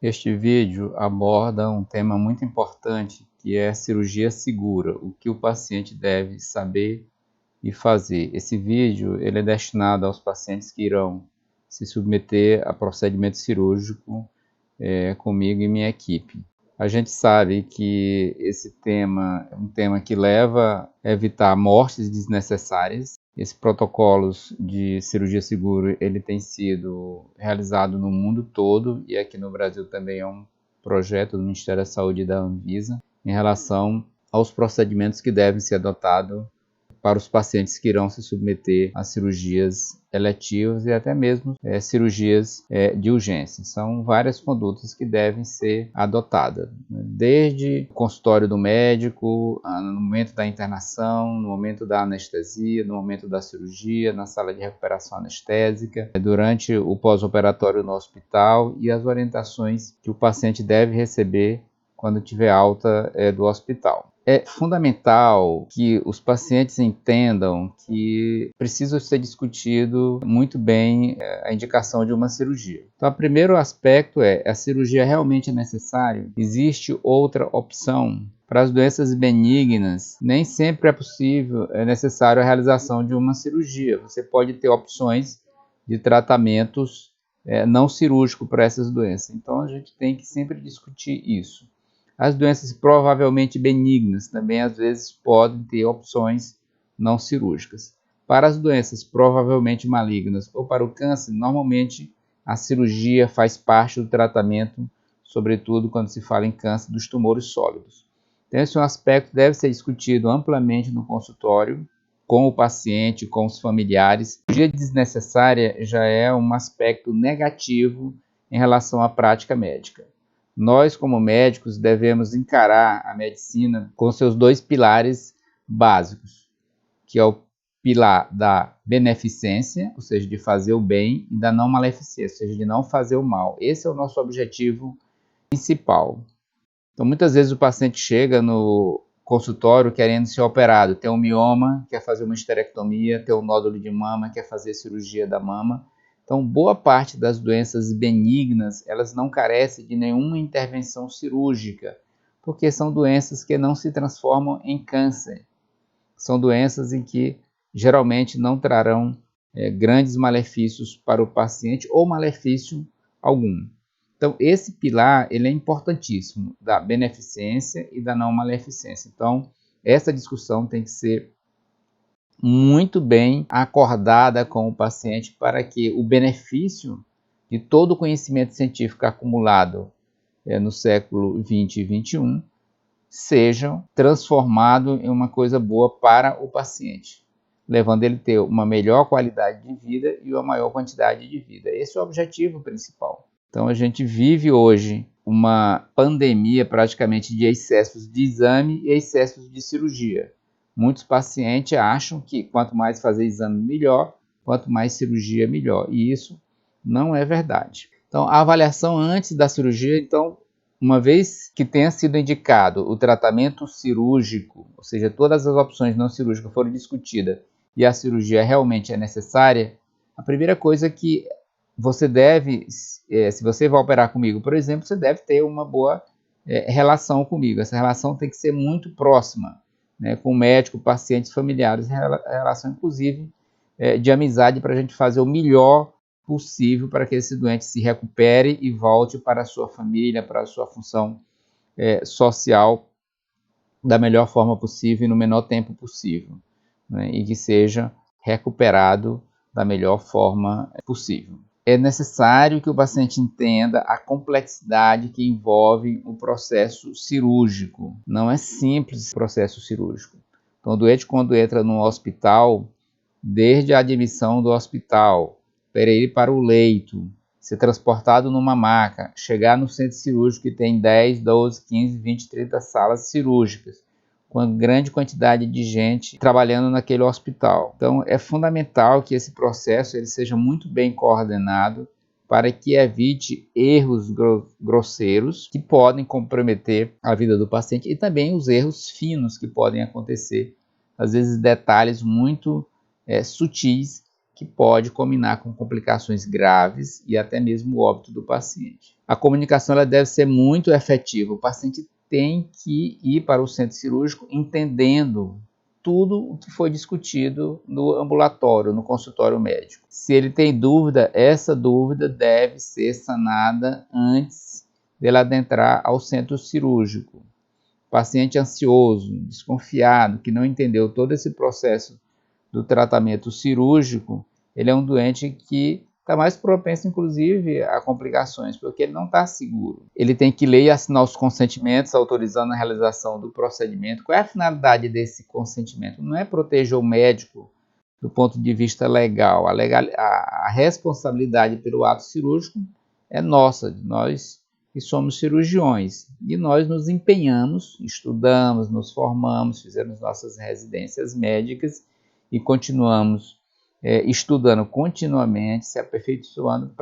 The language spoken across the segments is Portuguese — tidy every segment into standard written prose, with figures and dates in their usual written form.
Este vídeo aborda um tema muito importante, que é a cirurgia segura, o que o paciente deve saber e fazer. Esse vídeo ele é destinado aos pacientes que irão se submeter a procedimento cirúrgico comigo e minha equipe. A gente sabe que esse tema é um tema que leva a evitar mortes desnecessárias. Esses protocolos de cirurgia segura ele tem sido realizado no mundo todo e aqui no Brasil também é um projeto do Ministério da Saúde e da Anvisa em relação aos procedimentos que devem ser adotados para os pacientes que irão se submeter a cirurgias eletivas e até mesmo cirurgias de urgência. São várias condutas que devem ser adotadas, desde o consultório do médico, no momento da internação, no momento da anestesia, no momento da cirurgia, na sala de recuperação anestésica, durante o pós-operatório no hospital e as orientações que o paciente deve receber quando tiver alta do hospital. É fundamental que os pacientes entendam que precisa ser discutido muito bem a indicação de uma cirurgia. Então, o primeiro aspecto é: a cirurgia realmente é necessária? Existe outra opção? Para as doenças benignas, nem sempre é necessário a realização de uma cirurgia. Você pode ter opções de tratamentos não cirúrgicos para essas doenças. Então, a gente tem que sempre discutir isso. As doenças provavelmente benignas também às vezes podem ter opções não cirúrgicas. Para as doenças provavelmente malignas ou para o câncer, normalmente a cirurgia faz parte do tratamento, sobretudo quando se fala em câncer dos tumores sólidos. Então, esse é um aspecto que deve ser discutido amplamente no consultório, com o paciente, com os familiares. A cirurgia desnecessária já é um aspecto negativo em relação à prática médica. Nós, como médicos, devemos encarar a medicina com seus dois pilares básicos, que é o pilar da beneficência, ou seja, de fazer o bem, e da não maleficência, ou seja, de não fazer o mal. Esse é o nosso objetivo principal. Então, muitas vezes o paciente chega no consultório querendo ser operado, tem um mioma, quer fazer uma esterectomia, tem um nódulo de mama, quer fazer cirurgia da mama. Então, boa parte das doenças benignas, elas não carecem de nenhuma intervenção cirúrgica, porque são doenças que não se transformam em câncer. São doenças em que geralmente não trarão grandes malefícios para o paciente ou malefício algum. Então, esse pilar ele é importantíssimo, da beneficência e da não maleficência. Então, essa discussão tem que ser muito bem acordada com o paciente para que o benefício de todo o conhecimento científico acumulado no século 20 e 21 sejam transformado em uma coisa boa para o paciente, levando ele a ter uma melhor qualidade de vida e uma maior quantidade de vida. Esse é o objetivo principal. Então, a gente vive hoje uma pandemia praticamente de excessos de exame e excessos de cirurgia. Muitos pacientes acham que quanto mais fazer exame, melhor, quanto mais cirurgia, melhor. E isso não é verdade. Então, a avaliação antes da cirurgia, então, uma vez que tenha sido indicado o tratamento cirúrgico, ou seja, todas as opções não cirúrgicas foram discutidas e a cirurgia realmente é necessária, a primeira coisa que você deve, se você vai operar comigo, por exemplo, você deve ter uma boa relação comigo. Essa relação tem que ser muito próxima, com o médico, pacientes, familiares, relação inclusive de amizade, para a gente fazer o melhor possível para que esse doente se recupere e volte para a sua família, para a sua função social da melhor forma possível e no menor tempo possível, e que seja recuperado da melhor forma possível. É necessário que o paciente entenda a complexidade que envolve o processo cirúrgico. Não é simples o processo cirúrgico. Então, o doente, quando entra no hospital, desde a admissão do hospital, para ir para o leito, ser transportado numa maca, chegar no centro cirúrgico que tem 10, 12, 15, 20, 30 salas cirúrgicas, com uma grande quantidade de gente trabalhando naquele hospital. Então, é fundamental que esse processo ele seja muito bem coordenado para que evite erros grosseiros que podem comprometer a vida do paciente e também os erros finos que podem acontecer, às vezes detalhes muito sutis que pode culminar com complicações graves e até mesmo o óbito do paciente. A comunicação ela deve ser muito efetiva. O paciente tem que ir para o centro cirúrgico entendendo tudo o que foi discutido no ambulatório, no consultório médico. Se ele tem dúvida, essa dúvida deve ser sanada antes dele adentrar ao centro cirúrgico. Paciente ansioso, desconfiado, que não entendeu todo esse processo do tratamento cirúrgico, ele é um doente que está mais propenso, inclusive, a complicações, porque ele não está seguro. Ele tem que ler e assinar os consentimentos autorizando a realização do procedimento. Qual é a finalidade desse consentimento? Não é proteger o médico do ponto de vista legal. A responsabilidade pelo ato cirúrgico é nossa, de nós que somos cirurgiões. E nós nos empenhamos, estudamos, nos formamos, fizemos nossas residências médicas e continuamos estudando continuamente, se aperfeiçoando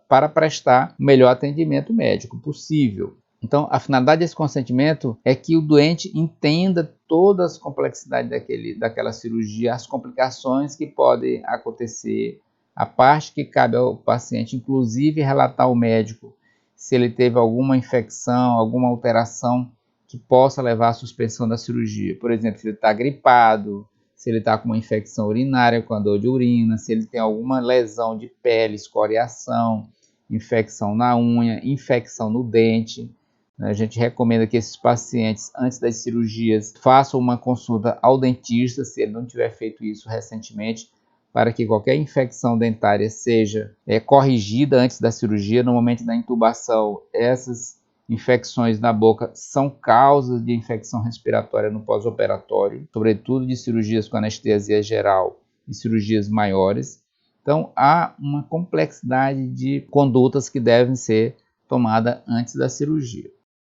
para prestar o melhor atendimento médico possível. Então, a finalidade desse consentimento é que o doente entenda todas as complexidades daquela cirurgia, as complicações que podem acontecer, a parte que cabe ao paciente, inclusive relatar ao médico se ele teve alguma infecção, alguma alteração que possa levar à suspensão da cirurgia. Por exemplo, se ele está gripado, se ele está com uma infecção urinária, com a dor de urina, se ele tem alguma lesão de pele, escoriação, infecção na unha, infecção no dente. A gente recomenda que esses pacientes, antes das cirurgias, façam uma consulta ao dentista, se ele não tiver feito isso recentemente, para que qualquer infecção dentária seja corrigida antes da cirurgia. No momento da intubação, essas infecções na boca são causas de infecção respiratória no pós-operatório, sobretudo de cirurgias com anestesia geral e cirurgias maiores. Então, há uma complexidade de condutas que devem ser tomadas antes da cirurgia.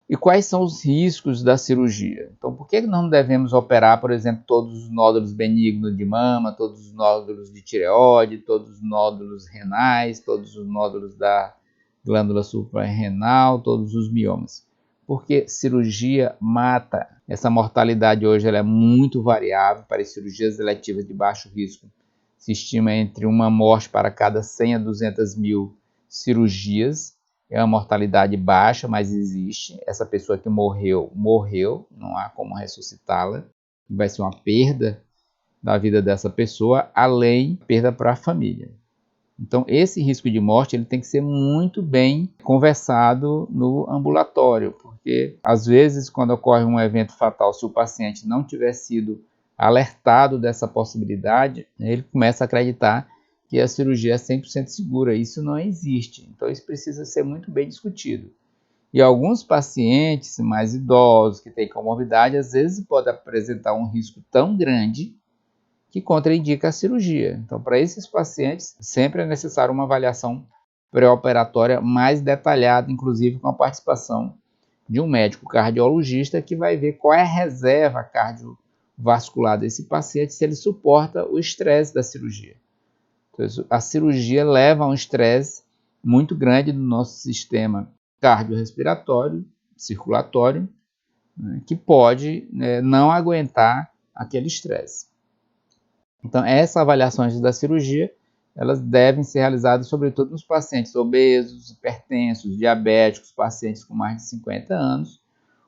E quais são os riscos da cirurgia? Então, por que não devemos operar, por exemplo, todos os nódulos benignos de mama, todos os nódulos de tireoide, todos os nódulos renais, todos os nódulos da glândula suprarrenal, todos os miomas? Porque cirurgia mata. Essa mortalidade hoje ela é muito variável. Para as cirurgias eletivas de baixo risco, se estima entre uma morte para cada 100 a 200 mil cirurgias. É uma mortalidade baixa, mas existe. Essa pessoa que morreu, não há como ressuscitá-la. Vai ser uma perda da vida dessa pessoa, além da perda para a família. Então, esse risco de morte ele tem que ser muito bem conversado no ambulatório, porque às vezes, quando ocorre um evento fatal, se o paciente não tiver sido alertado dessa possibilidade, ele começa a acreditar que a cirurgia é 100% segura. Isso não existe. Então, isso precisa ser muito bem discutido. E alguns pacientes mais idosos, que têm comorbidade, às vezes podem apresentar um risco tão grande que contraindica a cirurgia. Então, para esses pacientes, sempre é necessário uma avaliação pré-operatória mais detalhada, inclusive com a participação de um médico cardiologista que vai ver qual é a reserva cardiovascular desse paciente, se ele suporta o estresse da cirurgia. Então, a cirurgia leva a um estresse muito grande no nosso sistema cardiorrespiratório, circulatório, né, que pode não aguentar aquele estresse. Então, essa avaliação antes da cirurgia, elas devem ser realizadas sobretudo nos pacientes obesos, hipertensos, diabéticos, pacientes com mais de 50 anos.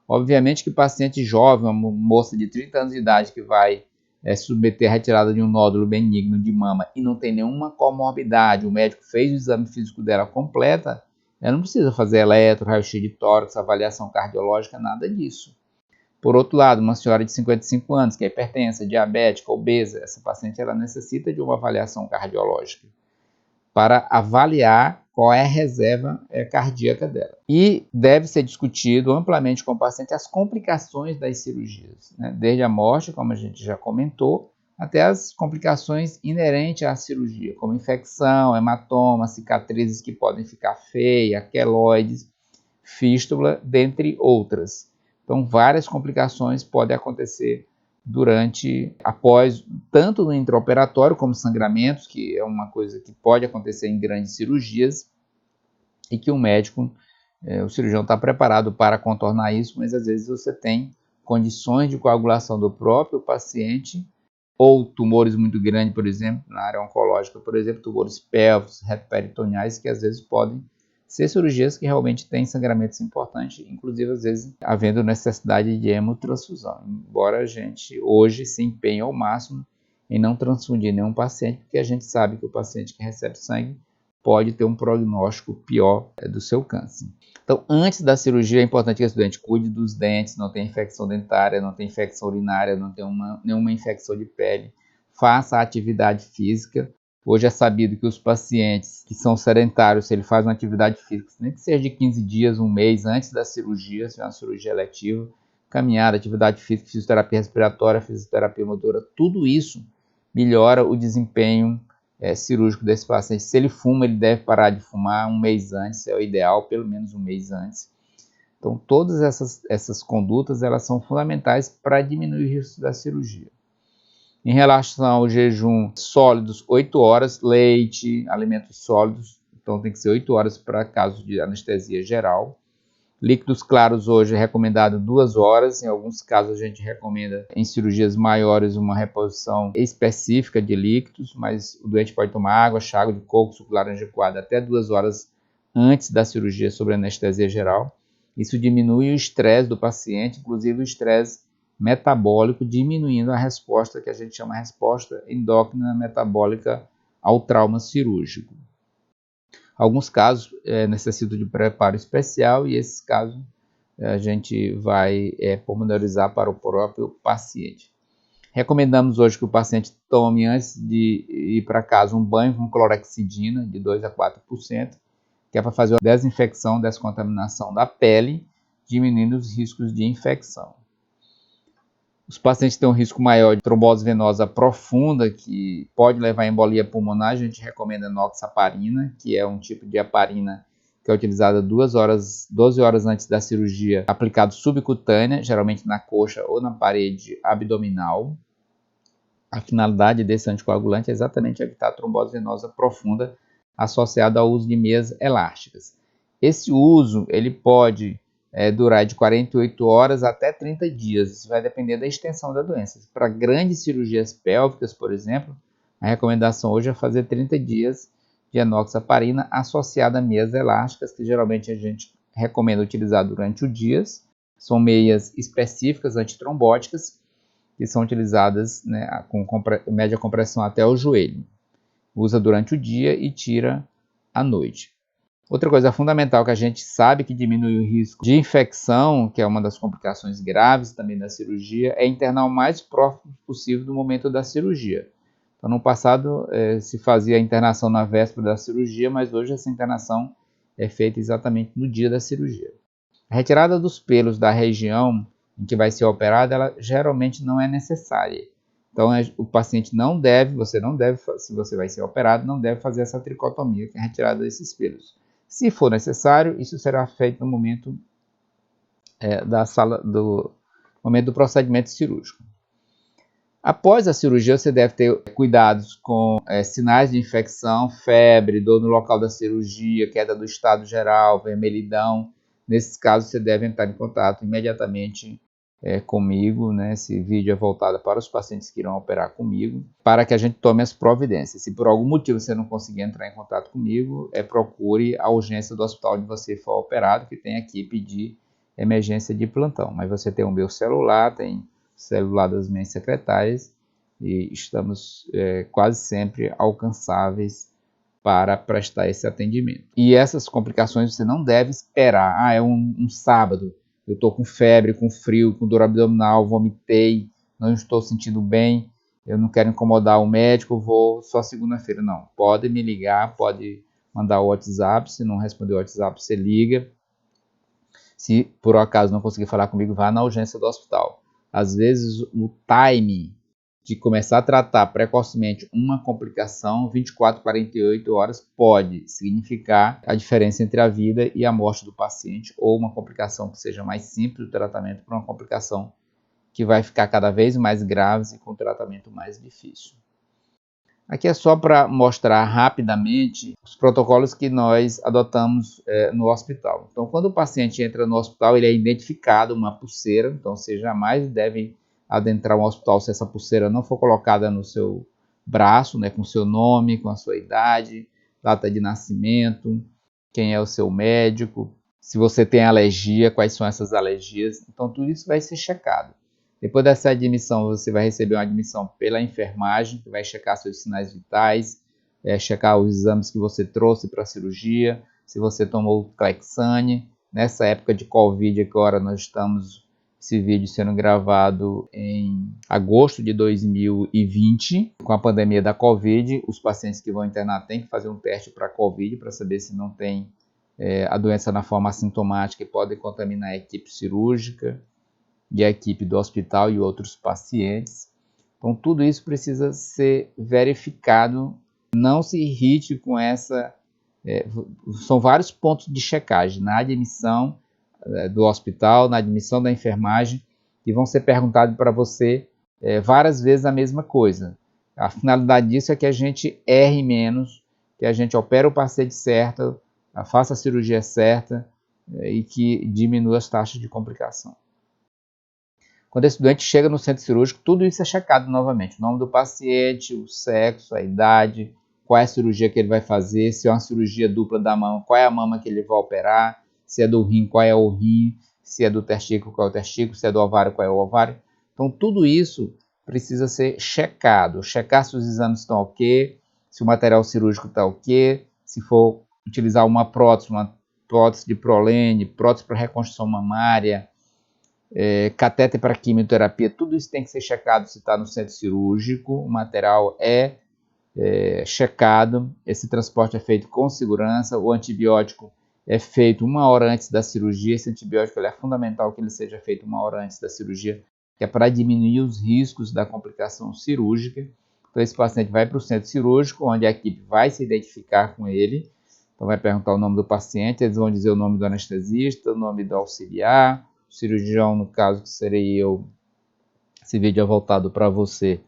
Obviamente que paciente jovem, uma moça de 30 anos de idade que vai submeter a retirada de um nódulo benigno de mama e não tem nenhuma comorbidade, o médico fez o exame físico dela completa, ela não precisa fazer eletro, raio-x de tórax, avaliação cardiológica, nada disso. Por outro lado, uma senhora de 55 anos que é hipertensa, diabética, obesa, essa paciente ela necessita de uma avaliação cardiológica para avaliar qual é a reserva cardíaca dela. E deve ser discutido amplamente com o paciente as complicações das cirurgias, né? Desde a morte, como a gente já comentou, até as complicações inerentes à cirurgia, como infecção, hematoma, cicatrizes que podem ficar feias, queloides, fístula, dentre outras. Então, várias complicações podem acontecer após, tanto no intraoperatório como sangramentos, que é uma coisa que pode acontecer em grandes cirurgias e que o médico, o cirurgião está preparado para contornar isso, mas às vezes você tem condições de coagulação do próprio paciente ou tumores muito grandes, por exemplo, na área oncológica, por exemplo, tumores pélvicos, retroperitoneais, que às vezes podem ser cirurgias que realmente têm sangramentos importantes, inclusive às vezes havendo necessidade de hemotransfusão, embora a gente hoje se empenhe ao máximo em não transfundir nenhum paciente, porque a gente sabe que o paciente que recebe sangue pode ter um prognóstico pior do seu câncer. Então, antes da cirurgia, é importante que o estudante cuide dos dentes, não tenha infecção dentária, não tenha infecção urinária, não tenha nenhuma infecção de pele, faça atividade física. Hoje é sabido que os pacientes que são sedentários, se ele faz uma atividade física, nem que seja de 15 dias, um mês antes da cirurgia, se é uma cirurgia eletiva, caminhada, atividade física, fisioterapia respiratória, fisioterapia motora, tudo isso melhora o desempenho cirúrgico desse paciente. Se ele fuma, ele deve parar de fumar um mês antes, é o ideal, pelo menos um mês antes. Então, todas essas condutas elas são fundamentais para diminuir o risco da cirurgia. Em relação ao jejum, sólidos, 8 horas, leite, alimentos sólidos, então tem que ser 8 horas para caso de anestesia geral. Líquidos claros hoje é recomendado 2 horas, em alguns casos a gente recomenda em cirurgias maiores uma reposição específica de líquidos, mas o doente pode tomar água, chá de coco, suco de laranja coada até 2 horas antes da cirurgia sob anestesia geral. Isso diminui o estresse do paciente, inclusive o estresse metabólico, diminuindo a resposta que a gente chama de resposta endócrina metabólica ao trauma cirúrgico. Alguns casos necessitam de preparo especial e esses casos a gente vai pormenorizar para o próprio paciente. Recomendamos hoje que o paciente tome, antes de ir para casa, um banho com clorexidina de 2 a 4%, que é para fazer a desinfecção, descontaminação da pele, diminuindo os riscos de infecção. Os pacientes têm um risco maior de trombose venosa profunda, que pode levar a embolia pulmonar. A gente recomenda enoxaparina, que é um tipo de heparina que é utilizada 12 horas antes da cirurgia, aplicado subcutânea, geralmente na coxa ou na parede abdominal. A finalidade desse anticoagulante é exatamente evitar a trombose venosa profunda associada ao uso de meias elásticas. Esse uso ele pode durar de 48 horas até 30 dias. Isso vai depender da extensão da doença. Para grandes cirurgias pélvicas, por exemplo, a recomendação hoje é fazer 30 dias de enoxaparina associada a meias elásticas, que geralmente a gente recomenda utilizar durante o dia. São meias específicas antitrombóticas, que são utilizadas com média compressão até o joelho. Usa durante o dia e tira à noite. Outra coisa fundamental que a gente sabe que diminui o risco de infecção, que é uma das complicações graves também da cirurgia, é internar o mais próximo possível do momento da cirurgia. Então, no passado se fazia a internação na véspera da cirurgia, mas hoje essa internação é feita exatamente no dia da cirurgia. A retirada dos pelos da região em que vai ser operada, ela geralmente não é necessária. Então, o paciente você não deve, se você vai ser operado, não deve fazer essa tricotomia, que é a retirada desses pelos. Se for necessário, isso será feito no momento momento do procedimento cirúrgico. Após a cirurgia, você deve ter cuidados com sinais de infecção, febre, dor no local da cirurgia, queda do estado geral, vermelhidão. Nesses casos, você deve entrar em contato imediatamente comigo, Esse vídeo é voltado para os pacientes que irão operar comigo, para que a gente tome as providências. Se por algum motivo você não conseguir entrar em contato comigo, procure a urgência do hospital onde você for operado, que tem equipe de emergência de plantão. Mas você tem o meu celular, tem o celular das minhas secretárias e estamos quase sempre alcançáveis para prestar esse atendimento. E essas complicações você não deve esperar. É um sábado, eu estou com febre, com frio, com dor abdominal, vomitei, não estou sentindo bem, eu não quero incomodar o médico, vou só segunda-feira. Não, pode me ligar, pode mandar o WhatsApp, se não responder o WhatsApp, você liga. Se por acaso não conseguir falar comigo, vá na urgência do hospital. Às vezes o time de começar a tratar precocemente uma complicação, 24, 48 horas, pode significar a diferença entre a vida e a morte do paciente, ou uma complicação que seja mais simples do tratamento para uma complicação que vai ficar cada vez mais grave e com tratamento mais difícil. Aqui é só para mostrar rapidamente os protocolos que nós adotamos no hospital. Então, quando o paciente entra no hospital, ele é identificado uma pulseira, então você jamais deve adentrar um hospital se essa pulseira não for colocada no seu braço, né, com o seu nome, com a sua idade, data de nascimento, quem é o seu médico, se você tem alergia, quais são essas alergias. Então, tudo isso vai ser checado. Depois dessa admissão, você vai receber uma admissão pela enfermagem, que vai checar seus sinais vitais, checar os exames que você trouxe para a cirurgia, se você tomou Clexane. Nessa época de Covid, agora nós estamos, esse vídeo sendo gravado em agosto de 2020, com a pandemia da Covid, os pacientes que vão internar têm que fazer um teste para Covid, para saber se não tem a doença na forma assintomática e podem contaminar a equipe cirúrgica e a equipe do hospital e outros pacientes. Então, tudo isso precisa ser verificado. Não se irrite com essa... são vários pontos de checagem na admissão do hospital, na admissão da enfermagem, que vão ser perguntados para você várias vezes a mesma coisa. A finalidade disso é que a gente erre menos, que a gente opere o paciente certo, faça a cirurgia certa e que diminua as taxas de complicação. Quando esse doente chega no centro cirúrgico, tudo isso é checado novamente. O nome do paciente, o sexo, a idade, qual é a cirurgia que ele vai fazer, se é uma cirurgia dupla da mama, qual é a mama que ele vai operar, se é do rim, qual é o rim, se é do testículo, qual é o testículo, se é do ovário, qual é o ovário. Então, tudo isso precisa ser checado. Checar se os exames estão ok, se o material cirúrgico está ok, se for utilizar uma prótese de Prolene, prótese para reconstrução mamária, catéter para quimioterapia, tudo isso tem que ser checado se está no centro cirúrgico. O material é checado, esse transporte é feito com segurança, o antibiótico é feito 1 hora antes da cirurgia. Esse antibiótico é fundamental que ele seja feito 1 hora antes da cirurgia, que é para diminuir os riscos da complicação cirúrgica. Então esse paciente vai para o centro cirúrgico, onde a equipe vai se identificar com ele. Então vai perguntar o nome do paciente, eles vão dizer o nome do anestesista, o nome do auxiliar, o cirurgião, no caso que serei eu. Esse vídeo é voltado para você.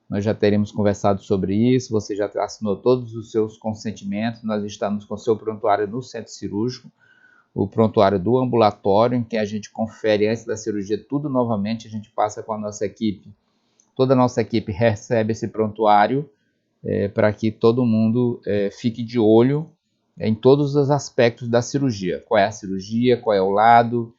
Nós já teremos conversado sobre isso, você já assinou todos os seus consentimentos, nós estamos com o seu prontuário no centro cirúrgico, o prontuário do ambulatório, em que a gente confere antes da cirurgia tudo novamente, a gente passa com a nossa equipe. Toda a nossa equipe recebe esse prontuário para que todo mundo fique de olho em todos os aspectos da cirurgia. Qual é a cirurgia, qual é o lado,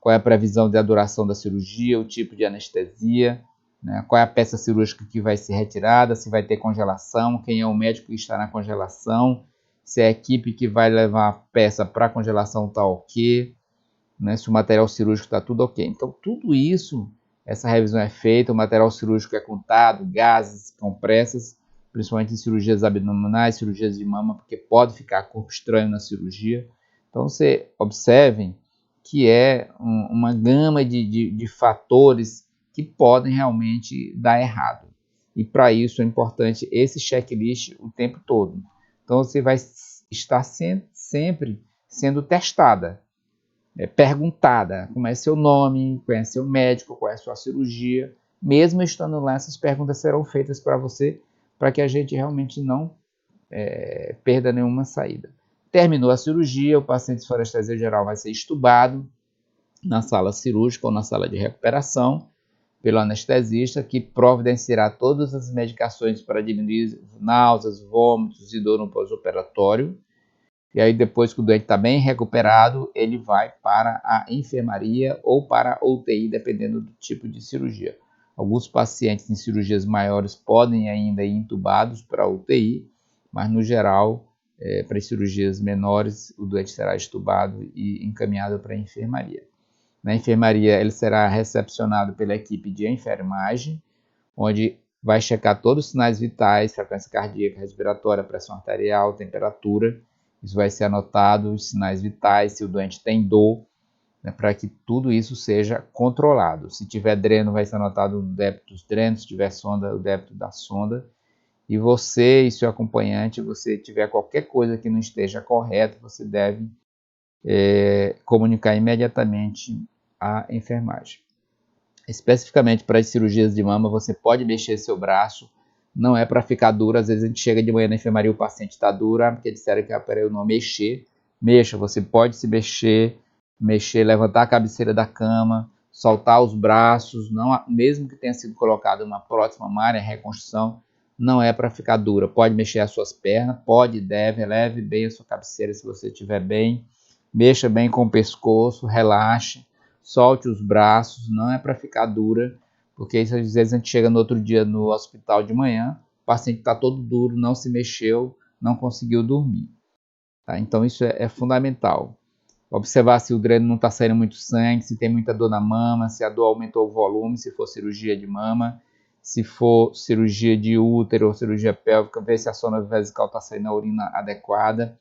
qual é a previsão da duração da cirurgia, o tipo de anestesia, né? Qual é a peça cirúrgica que vai ser retirada, se vai ter congelação, quem é o médico que está na congelação, se é a equipe que vai levar a peça para a congelação está ok, né? Se o material cirúrgico está tudo ok. Então, tudo isso, essa revisão é feita, o material cirúrgico é contado, gases, compressas, principalmente em cirurgias abdominais, cirurgias de mama, porque pode ficar corpo estranho na cirurgia. Então, você observem que é uma gama de fatores que podem realmente dar errado. E para isso é importante esse checklist o tempo todo. Então você vai estar sempre sendo testada, perguntada, como é seu nome, qual é seu médico, qual é a sua cirurgia. Mesmo estando lá, essas perguntas serão feitas para você, para que a gente realmente não perda nenhuma saída. Terminou a cirurgia, o paciente, se for anestesia geral, vai ser estubado na sala cirúrgica ou na sala de recuperação pelo anestesista, que providenciará todas as medicações para diminuir náuseas, vômitos e dor no pós-operatório. E aí, depois que o doente está bem recuperado, ele vai para a enfermaria ou para a UTI, dependendo do tipo de cirurgia. Alguns pacientes em cirurgias maiores podem ainda ir entubados para a UTI, mas no geral, para as cirurgias menores, o doente será estubado e encaminhado para a enfermaria. Na enfermaria, ele será recepcionado pela equipe de enfermagem, onde vai checar todos os sinais vitais, frequência cardíaca, respiratória, pressão arterial, temperatura. Isso vai ser anotado, os sinais vitais, se o doente tem dor, né, para que tudo isso seja controlado. Se tiver dreno, vai ser anotado o débito dos drenos, se tiver sonda, o débito da sonda. E você e seu acompanhante, você tiver qualquer coisa que não esteja correta, você deve comunicar imediatamente à enfermagem. Especificamente para as cirurgias de mama, você pode mexer seu braço, não é para ficar duro. Às vezes a gente chega de manhã na enfermaria e o paciente está duro, porque disseram que é para eu não mexer. Mexa, você pode se mexer, levantar a cabeceira da cama, soltar os braços, não, mesmo que tenha sido colocado uma prótese mamária, reconstrução, não é para ficar dura. Pode mexer as suas pernas, pode, deve, eleve bem a sua cabeceira se você estiver bem, mexa bem com o pescoço, relaxe, solte os braços, não é para ficar dura, porque às vezes a gente chega no outro dia no hospital de manhã, o paciente está todo duro, não se mexeu, não conseguiu dormir. Tá? Então isso é fundamental. Observar se o dreno não está saindo muito sangue, se tem muita dor na mama, se a dor aumentou o volume, se for cirurgia de mama, se for cirurgia de útero ou cirurgia pélvica, ver se a sonda vesical está saindo a urina adequada.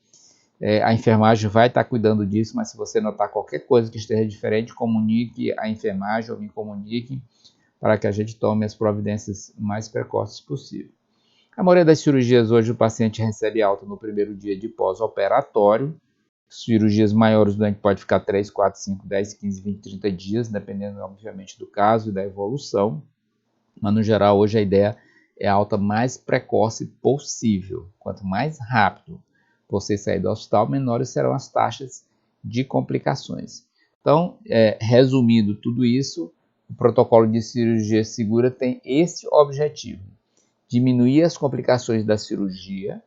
A enfermagem vai estar cuidando disso, mas se você notar qualquer coisa que esteja diferente, comunique a enfermagem ou me comunique para que a gente tome as providências mais precoces possível. A maioria das cirurgias hoje o paciente recebe alta no primeiro dia de pós-operatório. Cirurgias maiores, o doente pode ficar 3, 4, 5, 10, 15, 20, 30 dias, dependendo, obviamente, do caso e da evolução. Mas, no geral, hoje a ideia é a alta mais precoce possível. Quanto mais rápido você sair do hospital, menores serão as taxas de complicações. Então, resumindo tudo isso, o protocolo de cirurgia segura tem esse objetivo: diminuir as complicações da cirurgia,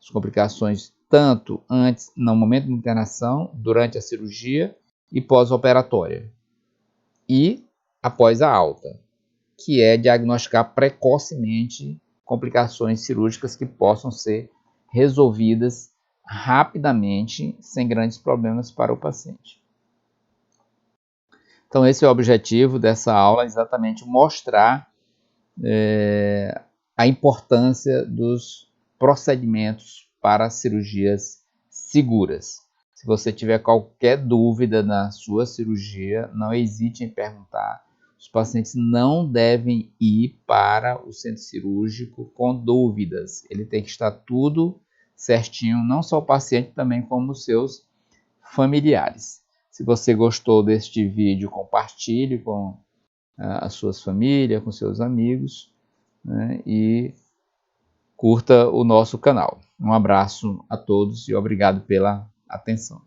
as complicações tanto antes, no momento de internação, durante a cirurgia e pós-operatória. E após a alta, que é diagnosticar precocemente complicações cirúrgicas que possam ser resolvidas rapidamente, sem grandes problemas para o paciente. Então esse é o objetivo dessa aula, exatamente mostrar a importância dos procedimentos para cirurgias seguras. Se você tiver qualquer dúvida na sua cirurgia, não hesite em perguntar. Os pacientes não devem ir para o centro cirúrgico com dúvidas. Ele tem que estar tudo certinho, não só o paciente, também como os seus familiares. Se você gostou deste vídeo, compartilhe com as suas famílias, com seus amigos, né, e curta o nosso canal. Um abraço a todos e obrigado pela atenção.